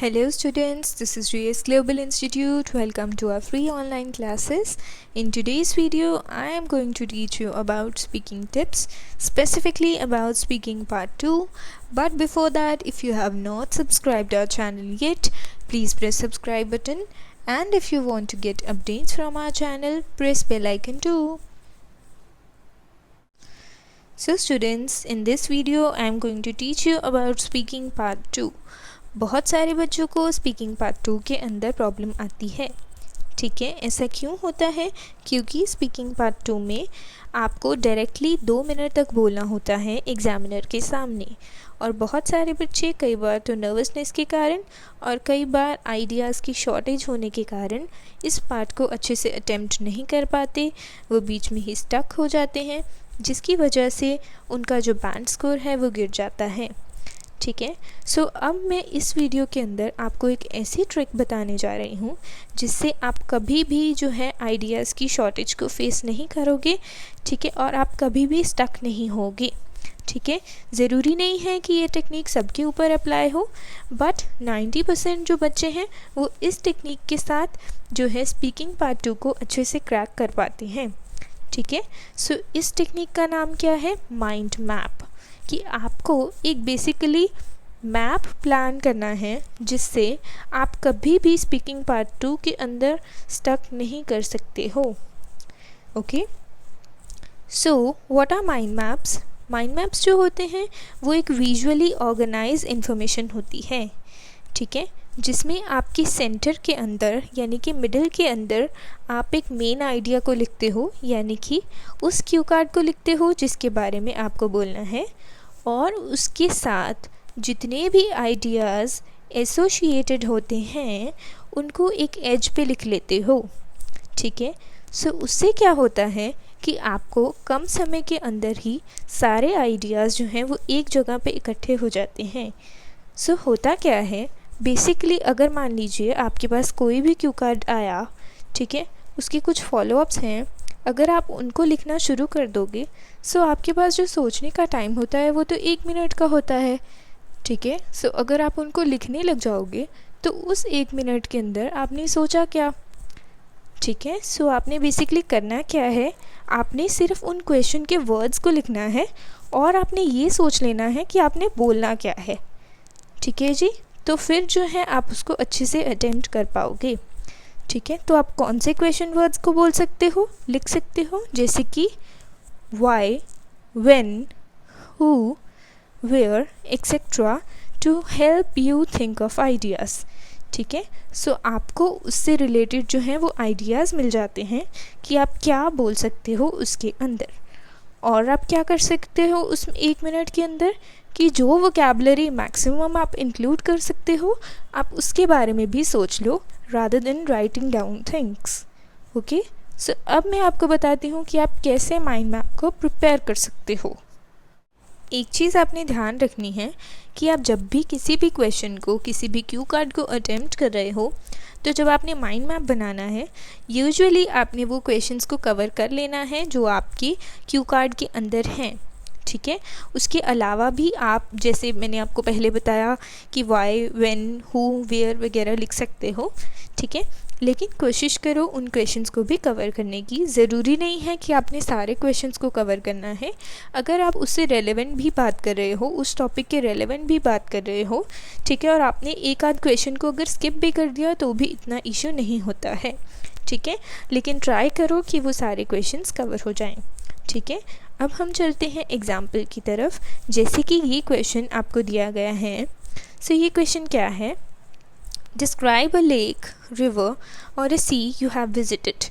Hello students, this is GS Global Institute. Welcome to our free online classes. In today's video, I am going to teach you about speaking tips, specifically about speaking part 2. But before that, if you have not subscribed our channel yet, please press subscribe button. And if you want to get updates from our channel, press bell icon too. So students, in this video, I am going to teach you about speaking part 2. बहुत सारे बच्चों को speaking part 2 के अंदर problem आती है। ठीक है, ऐसा क्यों होता है? क्योंकि स्पीकिंग पार्ट 2 में आपको डायरेक्टली 2 मिनट तक बोलना होता है एग्जामिनर के सामने, और बहुत सारे बच्चे कई बार तो नर्वसनेस के कारण और कई बार आइडियाज़ की शॉर्टेज होने के कारण इस पार्ट को अच्छे से अटेम्प्ट नहीं कर पाते, वो बीच में ही स्टक हो जाते हैं, जिसकी वजह से उनका जो बैंड स्कोर है वो गिर जाता है। ठीक है, सो अब मैं इस वीडियो के अंदर आपको एक ऐसी ट्रिक बताने जा रही हूँ जिससे आप कभी भी जो है आइडियाज़ की शॉर्टेज को फेस नहीं करोगे। ठीक है, और आप कभी भी स्टक नहीं होगे। ठीक है, ज़रूरी नहीं है कि ये टेक्निक सबके ऊपर अप्लाई हो, बट 90% जो बच्चे हैं वो इस टेक्निक के साथ जो है स्पीकिंग पार्ट 2 को अच्छे से क्रैक कर पाते हैं। ठीक है, सो इस टेक्निक का नाम क्या है? Mind map. कि आपको एक बेसिकली मैप प्लान करना है जिससे आप कभी भी स्पीकिंग पार्ट 2 के अंदर स्टक नहीं कर सकते हो। Okay, so what are mind maps? Mind maps जो होते हैं वो एक विजुअली ऑर्गेनाइज इंफॉर्मेशन होती है। ठीक है, जिसमें आपके सेंटर के अंदर यानी कि मिडिल के अंदर आप एक मेन आइडिया को लिखते हो, यानी कि उस क्यू कार्ड को लिखते हो जिसके बारे में आपको बोलना है, और उसके साथ जितने भी आइडियाज़ एसोसिएटेड होते हैं उनको एक एज पे लिख लेते हो। ठीक है, सो उससे क्या होता है कि आपको कम समय के अंदर ही सारे आइडियाज़ जो हैं वो एक जगह पे इकट्ठे हो जाते हैं। सो होता क्या है, बेसिकली अगर मान लीजिए आपके पास कोई भी क्यू कार्ड आया, ठीक है, उसके कुछ फॉलोअप्स हैं, अगर आप उनको लिखना शुरू कर दोगे सो आपके पास जो सोचने का टाइम होता है वो तो 1 मिनट का होता है। ठीक है, सो अगर आप उनको लिखने लग जाओगे तो उस 1 मिनट के अंदर आपने सोचा क्या? ठीक है, सो आपने बेसिकली करना क्या है, आपने सिर्फ उन क्वेश्चन के वर्ड्स को लिखना है और आपने ये सोच लेना है कि आपने बोलना क्या है। ठीक है जी, तो फिर जो है आप उसको अच्छे से अटेम्प्ट कर पाओगे। ठीक है, तो आप कौन से क्वेश्चन वर्ड्स को बोल सकते हो, लिख सकते हो? जैसे कि why, when, who, where, etc. to help you think of ideas. ठीक है, सो आपको उससे रिलेटेड जो है वो आइडियाज़ मिल जाते हैं कि आप क्या बोल सकते हो उसके अंदर। और आप क्या कर सकते हो उस 1 मिनट के अंदर कि जो वोकैबुलरी मैक्सिमम आप इंक्लूड कर सकते हो आप उसके बारे में भी सोच लो, rather than writing down things. Okay, so अब मैं आपको बताती हूँ कि आप कैसे माइंड मैप को प्रिपेयर कर सकते हो। एक चीज़ आपने ध्यान रखनी है कि आप जब भी किसी भी क्वेश्चन को, किसी भी क्यू कार्ड को अटेम्प्ट कर रहे हो, तो जब आपने माइंड मैप बनाना है, यूजुअली आपने वो क्वेश्चंस को कवर कर लेना है जो आपके क्यू कार्ड के अंदर हैं। ठीक है, उसके अलावा भी आप, जैसे मैंने आपको पहले बताया कि वाई, व्हेन, हु, वेयर वगैरह लिख सकते हो। ठीक है, लेकिन कोशिश करो उन क्वेश्चंस को भी कवर करने की। ज़रूरी नहीं है कि आपने सारे क्वेश्चंस को कवर करना है। अगर आप उससे रेलेवेंट भी बात कर रहे हो, उस टॉपिक के रेलेवेंट भी बात कर रहे हो, ठीक है, और आपने एक आध क्वेश्चन को अगर स्किप भी कर दिया तो भी इतना इशू नहीं होता है। ठीक है, लेकिन ट्राई करो कि वो सारे क्वेश्चंस कवर हो जाएँ। ठीक है, अब हम चलते हैं एग्जाम्पल की तरफ। जैसे कि ये क्वेश्चन आपको दिया गया है। सो ये क्वेश्चन क्या है? डिस्क्राइब अ लेक, रिवर और अ सी यू हैव विजिटेड।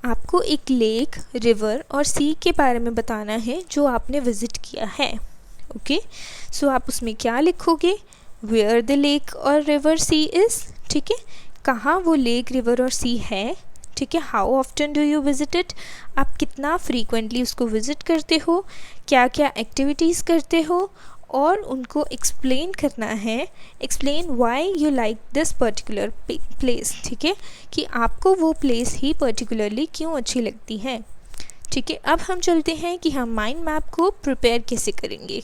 आपको एक लेक, रिवर और सी के बारे में बताना है जो आपने विज़िट किया है। ओके, सो आप उसमें क्या लिखोगे? वेयर द लेक और रिवर सी इज़। ठीक है, कहाँ वो लेक, रिवर और सी है। ठीक है, how often do you visit it? आप कितना फ्रीक्वेंटली उसको विज़िट करते हो, क्या क्या एक्टिविटीज़ करते हो, और उनको एक्सप्लेन करना है। Explain why you like this particular place. ठीक है, कि आपको वो प्लेस ही पर्टिकुलरली क्यों अच्छी लगती है। ठीक है, अब हम चलते हैं कि हम माइंड मैप को प्रिपेयर कैसे करेंगे।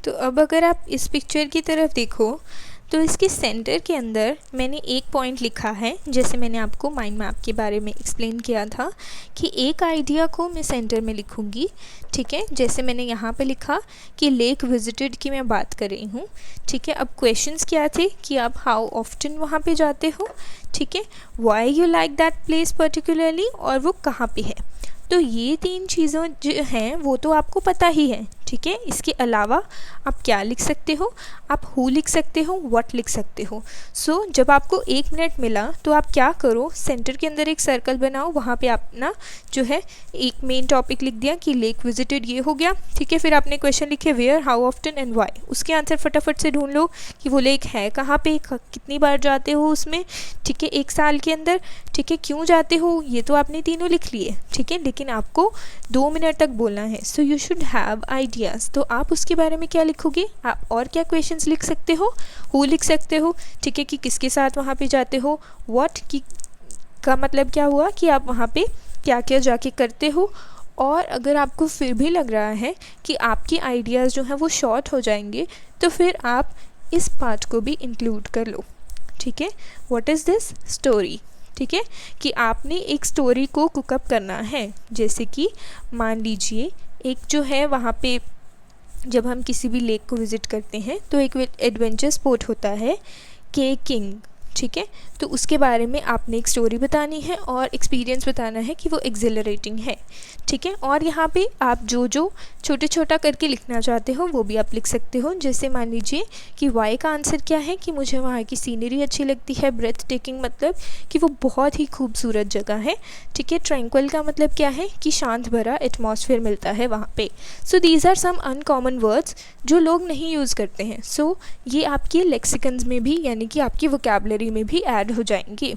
तो अब अगर आप इस पिक्चर की तरफ देखो, तो इसके सेंटर के अंदर मैंने एक पॉइंट लिखा है, जैसे मैंने आपको माइंड मैप के बारे में एक्सप्लेन किया था कि एक आइडिया को मैं सेंटर में लिखूँगी, ठीक है। जैसे मैंने यहाँ पे लिखा कि लेक विजिटेड की मैं बात कर रही हूँ, ठीक है। अब क्वेश्चंस क्या थे कि आप हाउ ऑफ्टन वहाँ पे जाते हो, ठीक है, why you like that place particularly, और वो कहाँ पे है। तो ये 3 चीज़ों जो हैं वो तो आपको पता ही है, ठीक है। इसके अलावा आप क्या लिख सकते हो, आप हु लिख सकते हो, व्हाट लिख सकते हो। सो जब आपको 1 मिनट मिला तो आप क्या करो, सेंटर के अंदर एक सर्कल बनाओ, वहाँ पे अपना जो है एक मेन टॉपिक लिख दिया कि लेक विजिटेड, ये हो गया, ठीक है। फिर आपने क्वेश्चन लिखे where, how often and why, उसके आंसर फटाफट से ढूंढ लो कि वो लेक है कहाँ पे, कितनी बार जाते हो उसमें, ठीक है, 1 साल के अंदर, ठीक है, क्यों जाते हो, ये तो आपने तीनों लिख लिए, ठीक है। लेकिन आपको 2 मिनट तक बोलना है, so you should have ideas. तो आप उसके बारे में क्या लिखोगे, आप और क्या क्वेश्चंस लिख सकते हो, हु लिख सकते हो, ठीक है, कि किसके साथ वहाँ पे जाते हो, व्हाट की का मतलब क्या हुआ कि आप वहाँ पे क्या क्या जाके करते हो। और अगर आपको फिर भी लग रहा है कि आपके आइडियाज़ जो हैं वो शॉर्ट हो जाएंगे, तो फिर आप इस पार्ट को भी इंक्लूड कर लो, ठीक है। व्हाट इज़ दिस स्टोरी, ठीक है, कि आपने एक स्टोरी को कुकअप करना है। जैसे कि मान लीजिए एक जो है वहाँ पे जब हम किसी भी लेक को विज़िट करते हैं तो एक एडवेंचर स्पोर्ट होता है के किंग, ठीक है। तो उसके बारे में आपने एक स्टोरी बतानी है और एक्सपीरियंस बताना है कि वो एक्सिलरेटिंग है, ठीक है। और यहाँ पे आप जो जो छोटे छोटा करके लिखना चाहते हो वो भी आप लिख सकते हो। जैसे मान लीजिए कि वाई का आंसर क्या है कि मुझे वहाँ की सीनरी अच्छी लगती है, ब्रेथ टेकिंग मतलब कि वो बहुत ही खूबसूरत जगह है, ठीक है। ट्रैंक्विल का मतलब क्या है कि शांत भरा एटमॉस्फेयर मिलता है वहाँ पे। So these are some uncommon words जो लोग नहीं यूज़ करते हैं। सो ये आपके लेक्सिकन्स में भी यानी कि आपकी वोकैबुलरी में भी ऐड हो जाएंगे,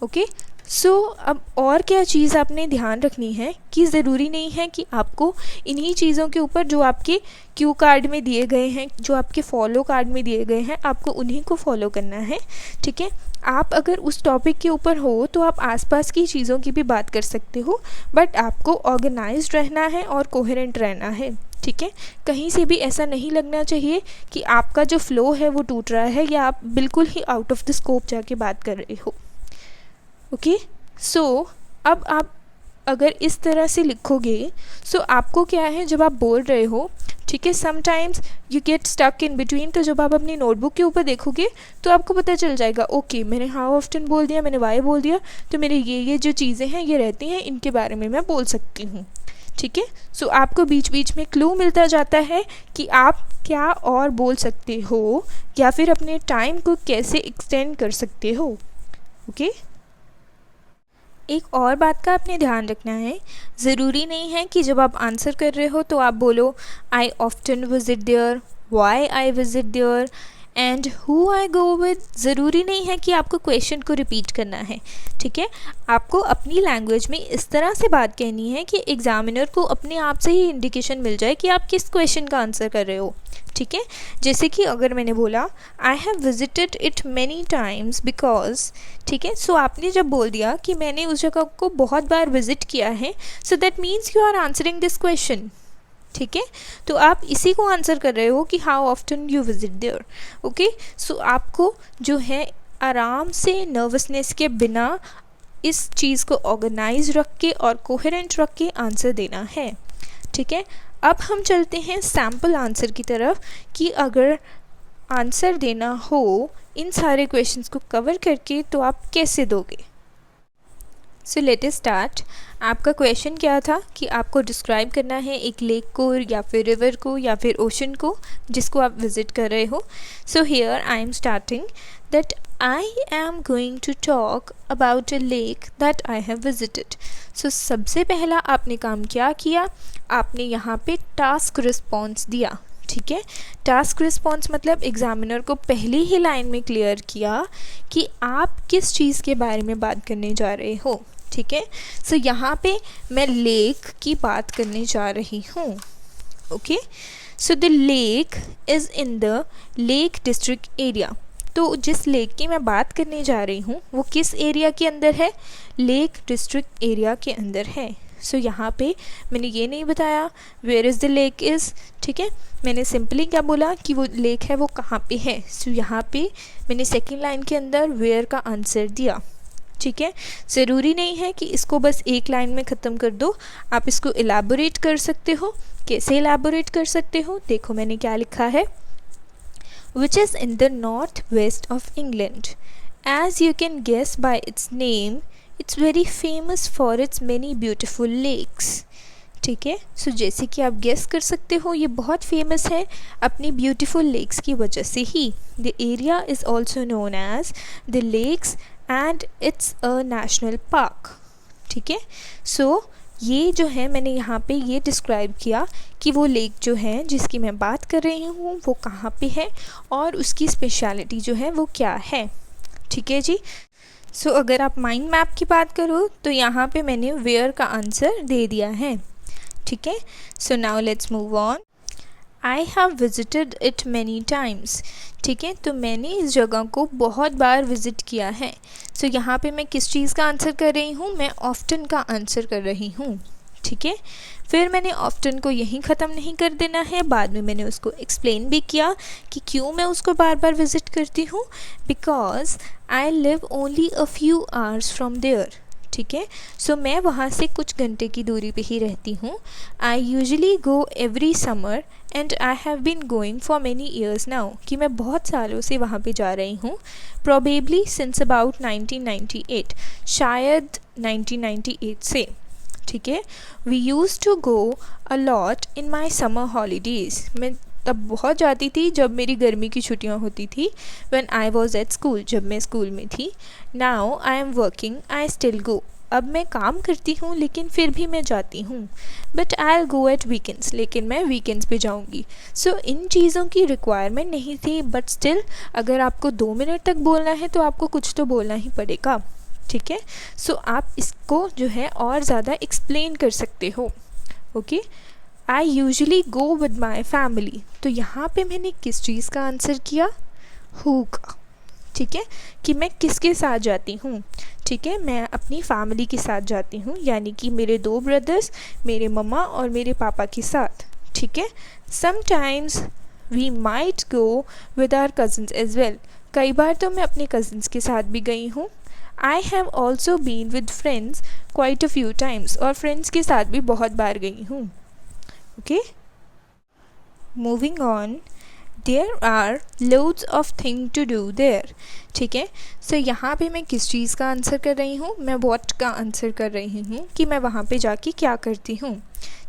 ओके। सो अब और क्या चीज़ आपने ध्यान रखनी है कि ज़रूरी नहीं है कि आपको इन्हीं चीज़ों के ऊपर जो आपके क्यू कार्ड में दिए गए हैं, जो आपके फॉलो कार्ड में दिए गए हैं, आपको उन्हीं को फॉलो करना है, ठीक है। आप अगर उस टॉपिक के ऊपर हो तो आप आसपास की चीज़ों की भी बात कर सकते हो, बट आपको ऑर्गेनाइज्ड रहना है और कोहेरेंट रहना है, ठीक है। कहीं से भी ऐसा नहीं लगना चाहिए कि आपका जो फ्लो है वो टूट रहा है या आप बिल्कुल ही आउट ऑफ द स्कोप जाके बात कर रहे हो, ओके। सो अब आप अगर इस तरह से लिखोगे, सो आपको क्या है जब आप बोल रहे हो, ठीक है, sometimes you get stuck in between, तो जब आप अपनी नोटबुक के ऊपर देखोगे तो आपको पता चल जाएगा ओके मैंने हाउ ऑफ्टन बोल दिया, मैंने वाई बोल दिया, तो मेरे ये जो चीज़ें हैं ये रहती हैं, इनके बारे में मैं बोल सकती हूँ, ठीक है। सो आपको बीच बीच में क्लू मिलता जाता है कि आप क्या और बोल सकते हो या फिर अपने टाइम को कैसे एक्सटेंड कर सकते हो, ओके। एक और बात का आपने ध्यान रखना है, ज़रूरी नहीं है कि जब आप आंसर कर रहे हो तो आप बोलो I often visit there, why I visit there and who I go with. ज़रूरी नहीं है कि आपको क्वेश्चन को रिपीट करना है, ठीक है। आपको अपनी लैंग्वेज में इस तरह से बात कहनी है कि एग्जामिनर को अपने आप से ही इंडिकेशन मिल जाए कि आप किस क्वेश्चन का आंसर कर रहे हो, ठीक है। जैसे कि अगर मैंने बोला I have visited it many times because, ठीक है, सो आपने जब बोल दिया कि मैंने उस जगह को बहुत बार विजिट किया है, so that means you are answering this question, ठीक है। तो आप इसी को आंसर कर रहे हो कि how often you visit there, okay. So आपको जो है आराम से नर्वसनेस के बिना इस चीज़ को ऑर्गेनाइज रख के और कोहेरेंट रख के आंसर देना है, ठीक है। अब हम चलते हैं सैम्पल आंसर की तरफ कि अगर आंसर देना हो इन सारे क्वेश्चंस को कवर करके तो आप कैसे दोगे। So let us start. आपका क्वेश्चन क्या था कि आपको डिस्क्राइब करना है एक लेक को या फिर रिवर को या फिर ओशन को जिसको आप विज़िट कर रहे हो। So here I am starting that I am going to talk about a lake that I have visited. So सबसे पहला आपने काम क्या किया, आपने यहाँ पे टास्क रिस्पॉन्स दिया, ठीक है। टास्क रिस्पॉन्स मतलब एग्जामिनर को पहली ही लाइन में क्लियर किया कि आप किस चीज़ के बारे में बात करने जा रहे हो, ठीक है। सो यहाँ पे मैं लेक की बात करने जा रही हूँ, okay. So the lake is in the lake district area. तो जिस लेक की मैं बात करने जा रही हूँ वो किस एरिया के अंदर है, लेक डिस्ट्रिक्ट एरिया के अंदर है। सो यहाँ पे मैंने ये नहीं बताया where is the lake is, ठीक है, मैंने सिंपली क्या बोला कि वो लेक है वो कहाँ पे है। सो यहाँ पे मैंने सेकेंड लाइन के अंदर वेयर का आंसर दिया, ठीक है। ज़रूरी नहीं है कि इसको बस एक लाइन में ख़त्म कर दो, आप इसको एलैबोरेट कर सकते हो। कैसे एलैबोरेट कर सकते हो, देखो मैंने क्या लिखा है, which is in the northwest of England. As you can guess by its name, it's very famous for its many beautiful lakes. ठीक है, सो जैसे कि आप गेस कर सकते हो ये बहुत फेमस है अपनी ब्यूटीफुल लेक्स की वजह से ही। The area is also known as the lakes and it's a national park, ठीक है। सो ये जो है मैंने यहाँ पे ये डिस्क्राइब किया कि वो लेक जो है जिसकी मैं बात कर रही हूँ वो कहाँ पे है और उसकी स्पेशलिटी जो है वो क्या है, ठीक है जी। सो अगर आप माइंड मैप की बात करो तो यहाँ पे मैंने वेयर का आंसर दे दिया है, ठीक है। So now let's move on. I have visited it many times, ठीक है, तो मैंने इस जगह को बहुत बार विज़िट किया है। सो यहाँ पे मैं किस चीज़ का आंसर कर रही हूँ, मैं ऑफ्टन का आंसर कर रही हूँ, ठीक है। फिर मैंने ऑफ्टन को यहीं ख़त्म नहीं कर देना है, बाद में मैंने उसको एक्सप्लेन भी किया कि क्यों मैं उसको बार बार विज़िट करती हूँ, because I live only a few hours from there, ठीक है। सो मैं वहाँ से कुछ घंटे की दूरी पे ही रहती हूँ। I usually go every summer and I have been going for many years now, कि मैं बहुत सालों से वहाँ पे जा रही हूँ, प्रोबेबली सिंस अबाउट 1998, शायद 1998 से, ठीक है। We use to go a lot in my summer holidays, मैं तब बहुत जाती थी जब मेरी गर्मी की छुट्टियां होती थी, when I was at school, जब मैं स्कूल में थी। Now I am working I still go, अब मैं काम करती हूँ लेकिन फिर भी मैं जाती हूँ। But I will go at weekends, लेकिन मैं वीकेंड्स पे जाऊँगी। सो इन चीज़ों की रिक्वायरमेंट नहीं थी, बट स्टिल अगर आपको 2 मिनट तक बोलना है तो आपको कुछ तो बोलना ही पड़ेगा, ठीक है। सो आप इसको जो है और ज़्यादा एक्सप्लेन कर सकते हो, okay. I usually go with my family, तो यहाँ पे मैंने किस चीज़ का आंसर किया, हु का, ठीक है, कि मैं किसके साथ जाती हूँ, ठीक है, मैं अपनी फैमिली के साथ जाती हूँ, यानी कि मेरे 2 ब्रदर्स, मेरे मम्मा और मेरे पापा के साथ, ठीक है। Sometimes we might go with our cousins as well, कई बार तो मैं अपने कज़न्स के साथ भी गई हूँ। I have also been with friends quite a few times, और फ्रेंड्स के साथ भी बहुत बार गई हूँ, okay. Moving on, there are loads of thing to do there, ठीक है। सो यहाँ पे मैं किस चीज़ का आंसर कर रही हूँ, मैं व्हाट का आंसर कर रही हूँ कि मैं वहाँ पे जाके क्या करती हूँ,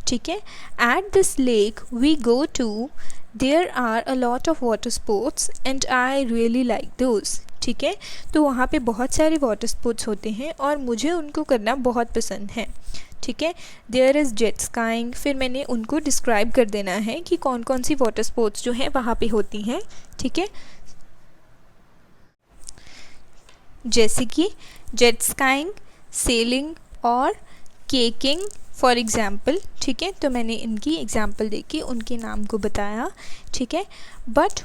ठीक है। At this lake we go to, there are a lot of water sports and I really like those, ठीक है। तो वहाँ पे बहुत सारे वाटर स्पोर्ट्स होते हैं और मुझे उनको करना बहुत पसंद है, ठीक है। देयर इज़ जेट स्काइंग, फिर मैंने उनको डिस्क्राइब कर देना है कि कौन कौन सी वाटर स्पोर्ट्स जो हैं वहाँ पे होती हैं, ठीक है। जैसे कि जेट स्काइंग, सेलिंग और केकिंग फॉर एग्ज़ाम्पल, ठीक है। तो मैंने इनकी एग्ज़ाम्पल देके उनके नाम को बताया, ठीक है। But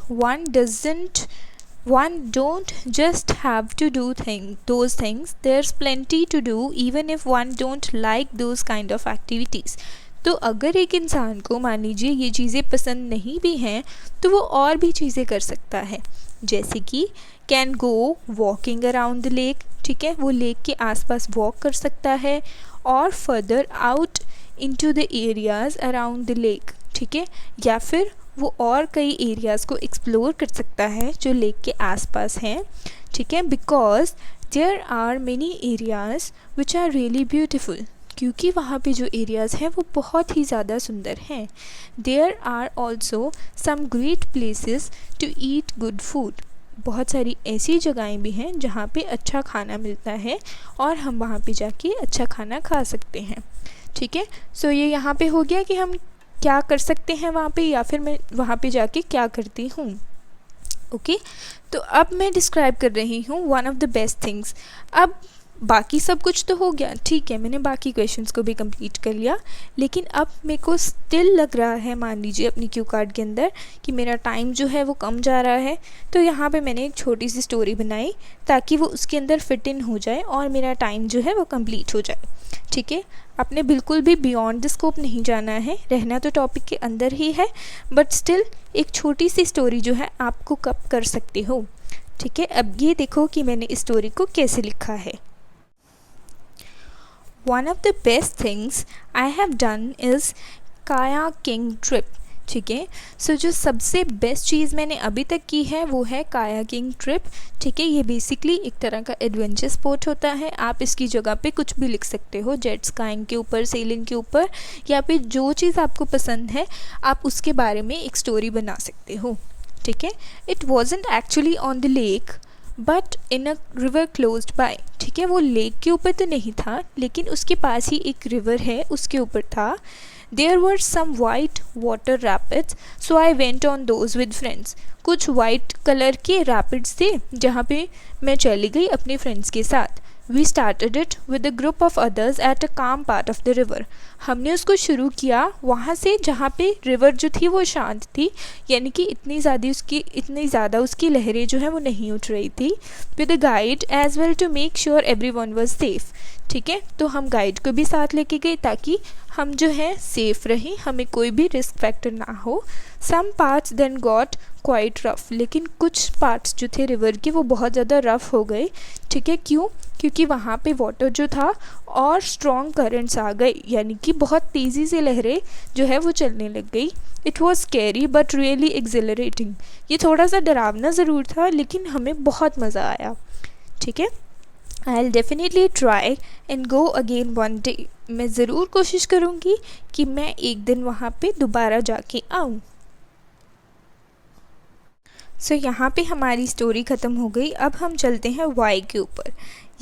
one don't just have to do those things, there's plenty to do even if one don't like those kind of activities। तो अगर एक इंसान को मान लीजिए ये चीज़ें पसंद नहीं भी हैं तो वो और भी चीज़ें कर सकता है, जैसे कि can go walking around the lake, ठीक है, वो लेक के आसपास वॉक कर सकता है, और further out into the areas around the lake, ठीक है, या फिर वो और कई एरियाज़ को एक्सप्लोर कर सकता है जो लेक के आसपास हैं, ठीक है। Because there are many areas which are really beautiful, क्योंकि वहाँ पे जो एरियाज़ हैं वो बहुत ही ज़्यादा सुंदर हैं। There are also some great places to eat good food, बहुत सारी ऐसी जगहें भी हैं जहाँ पे अच्छा खाना मिलता है और हम वहाँ पे जाके अच्छा खाना खा सकते हैं, ठीक है। सो ये यहाँ पे हो गया कि हम क्या कर सकते हैं वहाँ पे, या फिर मैं वहाँ पे जाके क्या करती हूँ, ओके। तो अब मैं डिस्क्राइब कर रही हूँ one of the best things. अब बाकी सब कुछ तो हो गया, ठीक है, मैंने बाकी क्वेश्चंस को भी कंप्लीट कर लिया, लेकिन अब मेरे को स्टिल लग रहा है, मान लीजिए अपनी क्यू कार्ड के अंदर, कि मेरा टाइम जो है वो कम जा रहा है। तो यहाँ पे मैंने एक छोटी सी स्टोरी बनाई ताकि वो उसके अंदर फिट इन हो जाए और मेरा टाइम जो है वो कंप्लीट हो जाए। ठीक है, आपने बिल्कुल भी बियॉन्ड द स्कोप नहीं जाना है, रहना तो टॉपिक के अंदर ही है, बट स्टिल एक छोटी सी स्टोरी जो है आपको कब कर सकते हो। ठीक है, अब ये देखो कि मैंने इस स्टोरी को कैसे लिखा है। One of the best things I have done is kayaking trip। ठीक है, सो जो सबसे बेस्ट चीज़ मैंने अभी तक की है वो है कायाकिंग ट्रिप। ठीक है, ये बेसिकली एक तरह का एडवेंचर स्पोर्ट होता है। आप इसकी जगह पे कुछ भी लिख सकते हो, जेट स्काइंग के ऊपर, सेलिंग के ऊपर, या फिर जो चीज़ आपको पसंद है आप उसके बारे में एक स्टोरी बना सकते हो। ठीक है, it wasn't actually on the lake but in a river closed by. ठीक है, वो लेक के ऊपर तो नहीं था, लेकिन उसके पास ही एक रिवर है, उसके ऊपर था। There were some white water rapids so I went on those with friends. कुछ वाइट कलर के रैपिड्स थे जहाँ पे मैं चली गई अपने फ्रेंड्स के साथ। We started it with a group of others at a calm part of the river. हमने उसको शुरू किया वहाँ से जहाँ पे रिवर जो थी वो शांत थी, यानी कि इतनी ज़्यादा उसकी लहरें जो है वो नहीं उठ रही थी। With a guide as well to make sure every one was safe. ठीक है, तो हम गाइड को भी साथ लेके गए ताकि हम जो है सेफ़ रहें, हमें कोई भी रिस्क फैक्टर ना हो। Some parts then got quite rough. लेकिन कुछ पार्ट्स जो थे रिवर के वो बहुत ज़्यादा रफ़ हो गए। ठीक है, क्यों? क्योंकि वहाँ पे वाटर जो था और स्ट्रॉन्ग करंट्स आ गए, यानी कि बहुत तेज़ी से लहरें जो है वो चलने लग गई। It was scary but really accelerating. ये थोड़ा सा डरावना ज़रूर था लेकिन हमें बहुत मज़ा आया। ठीक है, I'll definitely try and go again one day। मैं ज़रूर कोशिश करूँगी कि मैं एक दिन वहाँ पे दोबारा जाके आऊँ। सो यहाँ पे हमारी स्टोरी ख़त्म हो गई। अब हम चलते हैं वाई के ऊपर,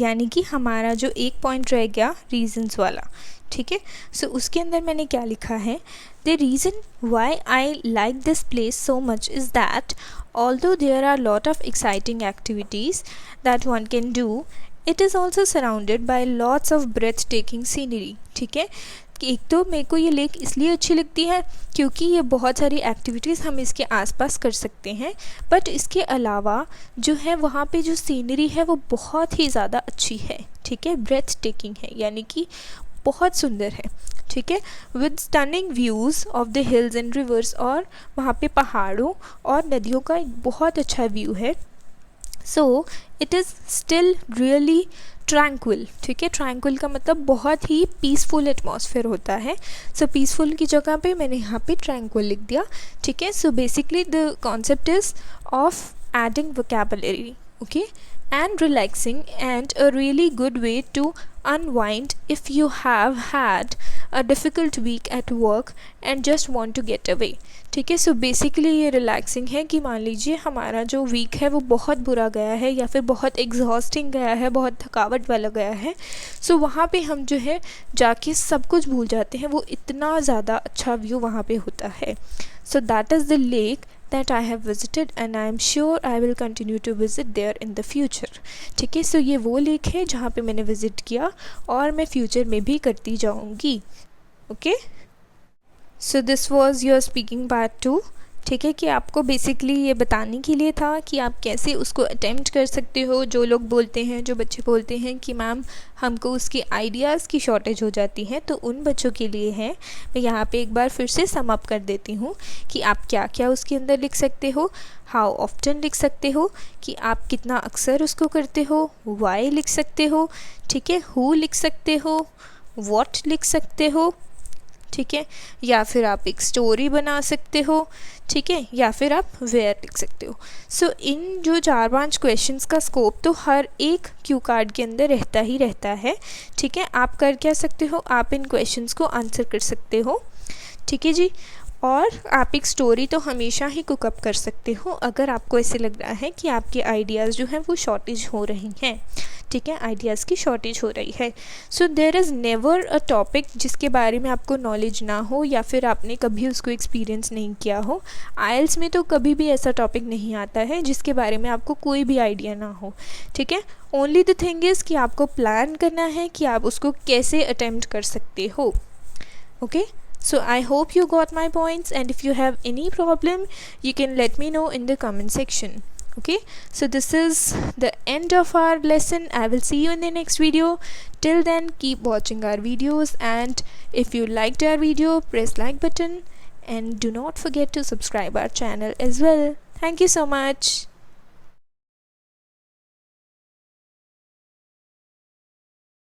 यानी कि हमारा जो एक पॉइंट रह गया रीजंस वाला। ठीक है, सो उसके अंदर मैंने क्या लिखा है, the reason why I like this place so much is that although there are lot of exciting activities that one can do, it is also surrounded by lots of breathtaking scenery. ठीक है, एक तो मेरे को ये lake इसलिए अच्छी लगती है क्योंकि ये बहुत सारी एक्टिविटीज़ हम इसके आसपास कर सकते हैं, बट इसके अलावा जो है वहाँ पे जो सीनरी है वो बहुत ही ज़्यादा अच्छी है। ठीक है, ब्रेथ टेकिंग है, यानी कि बहुत सुंदर है। ठीक है, with stunning views of the hills and reverse, और वहाँ पे पहाड़ों और नदियों का एक बहुत अच्छा व्यू है। So it is still really tranquil. ठीक है, ट्रैंक्विल का मतलब बहुत ही पीसफुल एटमॉस्फेयर होता है। सो पीसफुल की जगह पे मैंने यहाँ पे ट्रैंक्विल लिख दिया। ठीक है, so basically the concept is of adding vocabulary, okay, and relaxing and a really good way to unwind if you have had a difficult week at work and just want to get away। ठीक है, so basically ये relaxing है कि मान लीजिए हमारा जो week है वो बहुत बुरा गया है या फिर बहुत एग्जॉस्टिंग गया है, बहुत थकावट वाला गया है। सो वहाँ पे हम जो है जाके सब कुछ भूल जाते हैं, वो इतना ज़्यादा अच्छा व्यू वहाँ पे होता है। So that is the lake that I have visited and I am sure I will continue to visit there in the future। ठीक है, सो ये वो लेक है जहाँ पे मैंने विज़िट किया और मैं फ्यूचर में भी करती जाऊँगी। Okay, so this was your speaking part 2। ठीक है, कि आपको बेसिकली ये बताने के लिए था कि आप कैसे उसको अटेम्प्ट कर सकते हो। जो लोग बोलते हैं, जो बच्चे बोलते हैं कि मैम हमको उसके आइडियाज़ की शॉर्टेज हो जाती है, तो उन बच्चों के लिए है। मैं यहाँ पे एक बार फिर से सम अप कर देती हूँ कि आप क्या क्या उसके अंदर लिख सकते हो, हाउ ऑफ्टन लिख सकते हो, कि आप कितना अक्सर उसको करते हो, वाई लिख सकते हो, ठीक है, हु लिख सकते हो, व्हाट लिख सकते हो, ठीक है, या फिर आप एक स्टोरी बना सकते हो, ठीक है, या फिर आप वेयर लिख सकते हो। सो इन जो 4-5 क्वेश्चंस का स्कोप तो हर एक क्यू कार्ड के अंदर रहता ही रहता है। ठीक है, आप कर क्या सकते हो, आप इन क्वेश्चंस को आंसर कर सकते हो। ठीक है जी, और आप एक स्टोरी तो हमेशा ही कुकअप कर सकते हो अगर आपको ऐसे लग रहा है कि आपके आइडियाज़ जो हैं वो शॉर्टेज हो रही हैं, ठीक है, आइडियाज़ की शॉर्टेज हो रही है। So there is never a topic जिसके बारे में आपको नॉलेज ना हो या फिर आपने कभी उसको एक्सपीरियंस नहीं किया हो। आइल्स में तो कभी भी ऐसा टॉपिक नहीं आता है जिसके बारे में आपको कोई भी आइडिया ना हो, ठीक है। ओनली द थिंग इज़ कि आपको प्लान करना है कि आप उसको कैसे अटेम्प्ट कर सकते हो। Okay, so I hope you got my points, and if you have any problem you can let me know in the comment section. Okay, so this is the end of our lesson. I will see you in the next video. Till then, keep watching our videos, and if you liked our video, press like button and do not forget to subscribe our channel as well. Thank you so much.